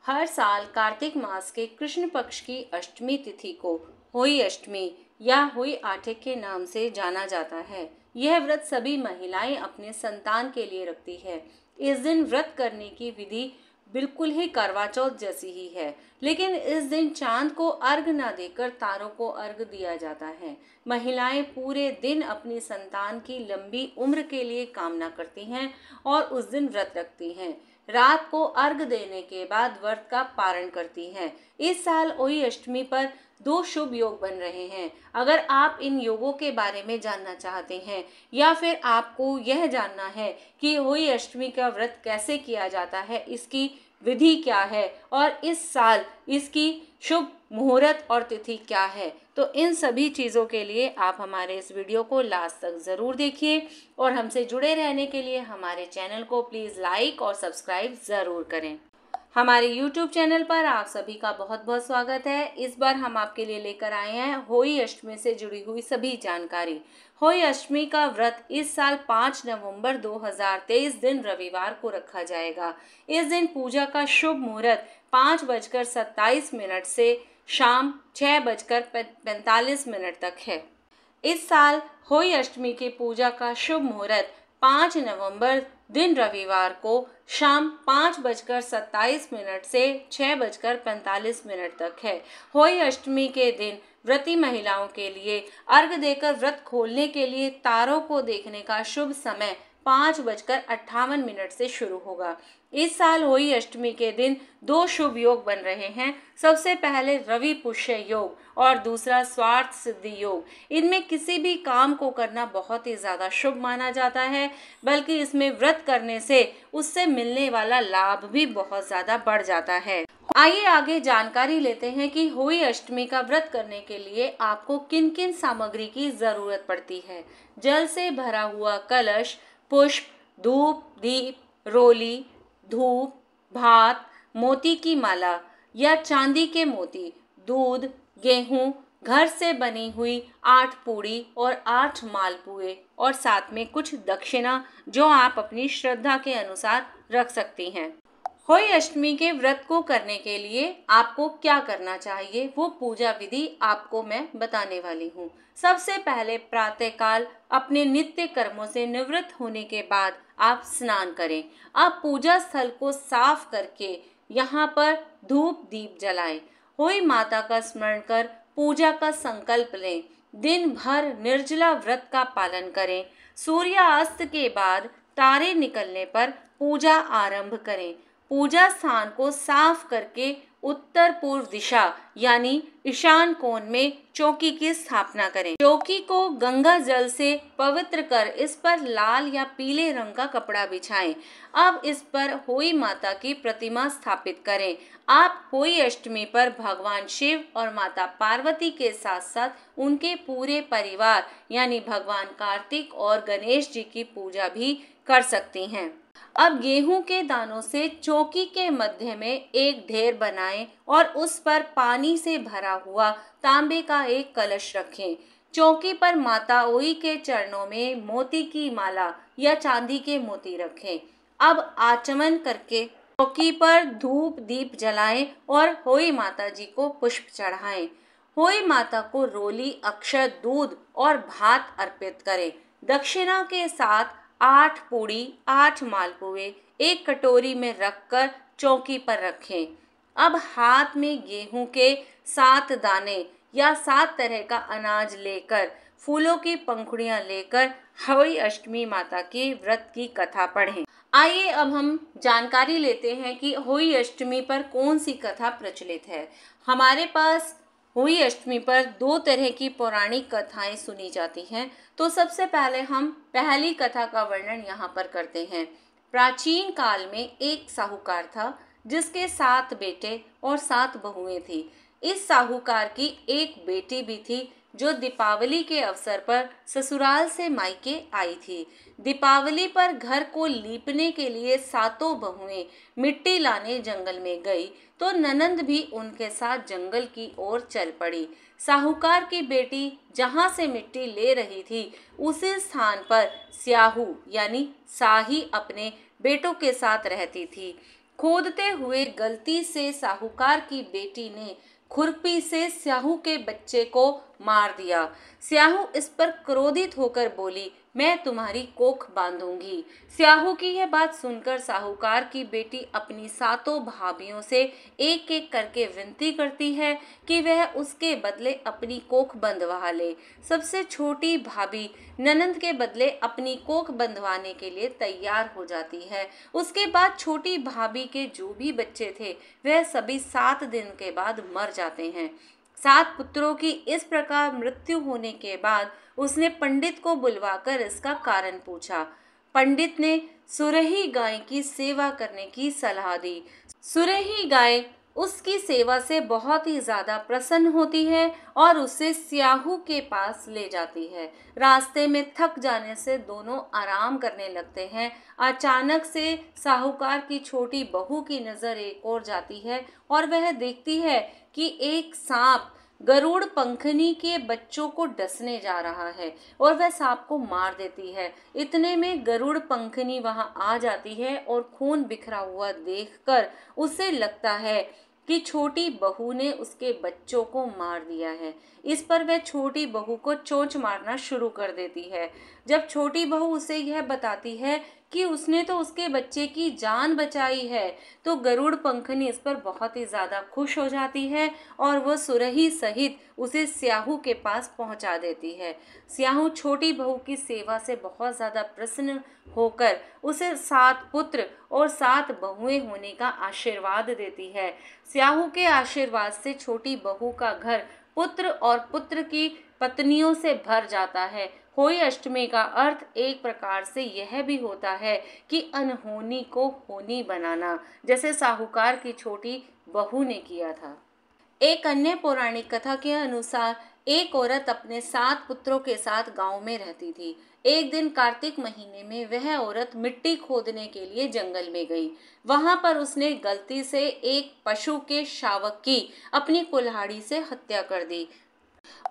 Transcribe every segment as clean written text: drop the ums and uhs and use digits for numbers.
हर साल कार्तिक मास के कृष्ण पक्ष की अष्टमी तिथि को होई अष्टमी या होई आठे के नाम से जाना जाता है। यह व्रत सभी महिलाएं अपने संतान के लिए रखती है। इस दिन व्रत करने की विधि बिल्कुल ही करवा चौथ जैसी ही है, लेकिन इस दिन चांद को अर्घ न देकर तारों को अर्घ दिया जाता है। महिलाएं पूरे दिन अपनी संतान की लंबी उम्र के लिए कामना करती हैं और उस दिन व्रत रखती हैं। रात को अर्घ देने के बाद व्रत का पारण करती हैं। इस साल होई अष्टमी पर 2 शुभ योग बन रहे हैं। अगर आप इन योगों के बारे में जानना चाहते हैं या फिर आपको यह जानना है कि होई अष्टमी का व्रत कैसे किया जाता है, इसकी विधि क्या है और इस साल इसकी शुभ मुहूर्त और तिथि क्या है, तो इन सभी चीज़ों के लिए आप हमारे इस वीडियो को लास्ट तक ज़रूर देखिए और हमसे जुड़े रहने के लिए हमारे चैनल को प्लीज़ लाइक और सब्सक्राइब ज़रूर करें। हमारे YouTube चैनल पर आप सभी का बहुत बहुत स्वागत है। इस बार हम आपके लिए लेकर आए हैं होई अष्टमी से जुड़ी हुई सभी जानकारी। होई अष्टमी का व्रत इस साल 5 नवंबर 2023 दिन रविवार को रखा जाएगा। इस दिन पूजा का शुभ मुहूर्त 5:27 से शाम 6:45 तक है। इस साल होई अष्टमी की पूजा का शुभ मुहूर्त 5 नवंबर दिन रविवार को शाम 5:27 से 6:45 तक है। होई अष्टमी के दिन व्रती महिलाओं के लिए अर्घ देकर व्रत खोलने के लिए तारों को देखने का शुभ समय 5:58 से शुरू होगा। इस साल होई अष्टमी के दिन 2 शुभ योग बन रहे हैं। सबसे पहले रवि पुष्य योग और दूसरा स्वार्थ सिद्धि योग। इनमें किसी भी काम को करना बहुत ही ज़्यादा शुभ माना जाता है, बल्कि इसमें व्रत करने से उससे मिलने वाला लाभ भी बहुत ज़्यादा बढ़ जाता है। आइए आगे जानकारी लेते हैं कि होई अष्टमी का व्रत करने के लिए आपको किन किन सामग्री की ज़रूरत पड़ती है। जल से भरा हुआ कलश, पुष्प, धूप, दीप, रोली, धूप, भात, मोती की माला या चांदी के मोती, दूध, गेहूं, घर से बनी हुई 8 पूड़ी और 8 मालपुए और साथ में कुछ दक्षिणा जो आप अपनी श्रद्धा के अनुसार रख सकती हैं। होई अष्टमी के व्रत को करने के लिए आपको क्या करना चाहिए, वो पूजा विधि आपको मैं बताने वाली हूँ। सबसे पहले प्रातःकाल अपने नित्य कर्मों से निवृत्त होने के बाद आप स्नान करें। आप पूजा स्थल को साफ करके यहाँ पर धूप दीप जलाएं। होई माता का स्मरण कर पूजा का संकल्प लें। दिन भर निर्जला व्रत का पालन करें। सूर्यास्त के बाद तारे निकलने पर पूजा आरंभ करें। पूजा स्थान को साफ करके उत्तर पूर्व दिशा यानी ईशान कोण में चौकी की स्थापना करें। चौकी को गंगा जल से पवित्र कर इस पर लाल या पीले रंग का कपड़ा बिछाएं। अब इस पर होई माता की प्रतिमा स्थापित करें। आप होई अष्टमी पर भगवान शिव और माता पार्वती के साथ साथ उनके पूरे परिवार यानी भगवान कार्तिक और गणेश जी की पूजा भी कर सकती हैं। अब गेहूं के दानों से चौकी के मध्य में एक ढेर बनाएं और उस पर पानी से भरा हुआ तांबे का एक कलश रखें। चौकी पर माता ओई के चरणों में मोती की माला या चांदी के मोती रखें। अब आचमन करके चौकी पर धूप दीप जलाएं और होई माता जी को पुष्प चढ़ाएं। होई माता को रोली, अक्षत, दूध और भात अर्पित करें। दक्षिणा के साथ 8 पूड़ी 8 मालपुए एक कटोरी में रखकर चौकी पर रखें। अब हाथ में गेहूं के 7 दाने या 7 तरह का अनाज लेकर फूलों की पंखुड़ियां लेकर होई अष्टमी माता की व्रत की कथा पढ़ें। आइए अब हम जानकारी लेते हैं कि होई अष्टमी पर कौन सी कथा प्रचलित है। हमारे पास होई अष्टमी पर 2 तरह की पौराणिक कथाएं सुनी जाती हैं। तो सबसे पहले हम पहली कथा का वर्णन यहाँ पर करते हैं। प्राचीन काल में एक साहूकार था जिसके 7 बेटे और 7 बहुएं थी। इस साहूकार की एक बेटी भी थी जो दीपावली के अवसर पर ससुराल से मायके आई थी। दीपावली पर घर को लीपने के लिए 7 बहुएं मिट्टी लाने जंगल में गई तो ननंद भी उनके साथ जंगल की ओर चल पड़ी। साहूकार की बेटी जहां से मिट्टी ले रही थी उसी स्थान पर स्याहू यानी साही अपने बेटों के साथ रहती थी। खोदते हुए गलती से साहूकार की बेटी ने खुरपी से स्याहू के बच्चे को मार दिया। स्याहू इस पर क्रोधित होकर बोली, मैं तुम्हारी कोख बांधूंगी। स्याहू की यह बात सुनकर साहूकार की बेटी अपनी सातों भाभियों से एक एक करके विनती करती है कि वह उसके बदले अपनी कोख बंधवा ले। सबसे छोटी भाभी ननंद के बदले अपनी कोख बंधवाने के लिए तैयार हो जाती है। उसके बाद छोटी भाभी के जो भी बच्चे थे वह सभी 7 दिन के बाद मर जाते हैं। 7 पुत्रों की इस प्रकार मृत्यु होने के बाद उसने पंडित को बुलवाकर इसका कारण पूछा। पंडित ने सुरही गाय की सेवा करने की सलाह दी। सुरही गाय उसकी सेवा से बहुत ही ज्यादा प्रसन्न होती है और उसे स्याहू के पास ले जाती है। रास्ते में थक जाने से दोनों आराम करने लगते हैं। अचानक से साहूकार की छोटी बहू की नजर एक ओर जाती है और वह देखती है कि एक सांप गरुड़ पंखनी के बच्चों को डसने जा रहा है और वह सांप को मार देती है। इतने में गरुड़ पंखनी वहां आ जाती है और खून बिखरा हुआ देखकर उसे लगता है कि छोटी बहू ने उसके बच्चों को मार दिया है। इस पर वह छोटी बहू को चोंच मारना शुरू कर देती है। जब छोटी बहू उसे यह बताती है कि उसने तो उसके बच्चे की जान बचाई है, तो गरुड़ पंखनी इस पर बहुत ही ज्यादा खुश हो जाती है और वह सुरही सहित उसे स्याहू के पास पहुंचा देती है। स्याहू छोटी बहू की सेवा से बहुत ज्यादा प्रसन्न होकर उसे 7 पुत्र और 7 बहुएं होने का आशीर्वाद देती है। स्याहू के आशीर्वाद से छोटी बहू का घर पुत्र और पुत्र की पत्नियों से भर जाता है। होली अष्टमी का अर्थ एक प्रकार से यह भी होता है कि अनहोनी को होनी बनाना, जैसे साहूकार की छोटी बहू ने किया था। एक अन्य पौराणिक कथा के अनुसार एक औरत अपने 7 पुत्रों के साथ गांव में रहती थी। एक दिन कार्तिक महीने में वह औरत मिट्टी खोदने के लिए जंगल में गई। वहां पर उसने गलती से एक पशु के शावक की अपनी कुल्हाड़ी से हत्या कर दी।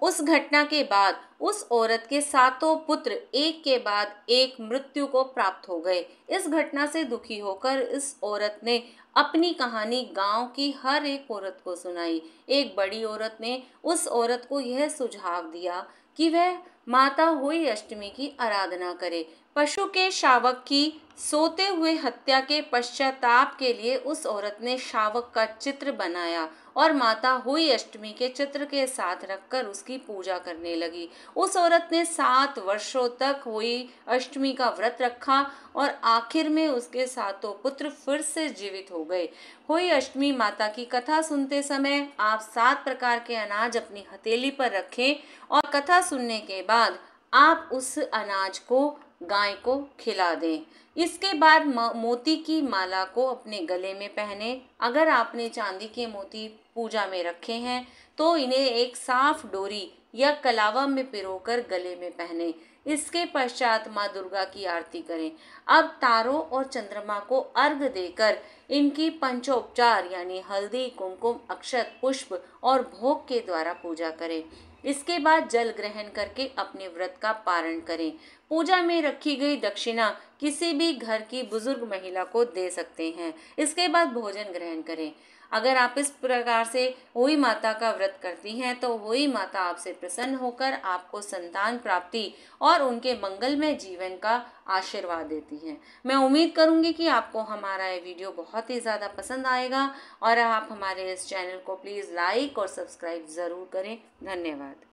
उस घटना के बाद उस औरत के 7 पुत्र एक के बाद एक मृत्यु को प्राप्त हो गए। इस घटना से दुखी होकर इस औरत ने अपनी कहानी गांव की हर एक औरत को सुनाई। एक बड़ी औरत ने उस औरत को यह सुझाव दिया कि वह माता होली अष्टमी की आराधना करे। पशु के शावक की सोते हुए हत्या के पश्चाताप के लिए उस औरत ने शावक का चित्र बनाया और माता होली अष्टमी के चित्र के साथ रखकर उसकी पूजा करने लगी। उस औरत ने 7 वर्षों तक होली अष्टमी का व्रत रखा और आखिर में उसके 7 पुत्र फिर से जीवित हो गए। होली अष्टमी माता की कथा सुनते समय आप 7 प्रकार के अनाज अपनी हथेली पर रखें और कथा सुनने के बाद आप उस अनाज को गाय को खिला दें। इसके बाद मोती की माला को अपने गले में पहने। अगर आपने चांदी के मोती पूजा में रखे हैं तो इन्हें एक साफ डोरी या कलावा में पिरोकर गले में पहने। इसके पश्चात माँ दुर्गा की आरती करें। अब तारों और चंद्रमा को अर्घ देकर इनकी पंचोपचार यानी हल्दी, कुमकुम, अक्षत, पुष्प और भोग के द्वारा पूजा करें। इसके बाद जल ग्रहण करके अपने व्रत का पारण करें। पूजा में रखी गई दक्षिणा किसी भी घर की बुजुर्ग महिला को दे सकते हैं। इसके बाद भोजन ग्रहण करें। अगर आप इस प्रकार से होली माता का व्रत करती हैं तो होली माता आपसे प्रसन्न होकर आपको संतान प्राप्ति और उनके मंगलमय जीवन का आशीर्वाद देती हैं। मैं उम्मीद करूंगी कि आपको हमारा ये वीडियो बहुत ही ज़्यादा पसंद आएगा और आप हमारे इस चैनल को प्लीज़ लाइक और सब्सक्राइब ज़रूर करें। धन्यवाद।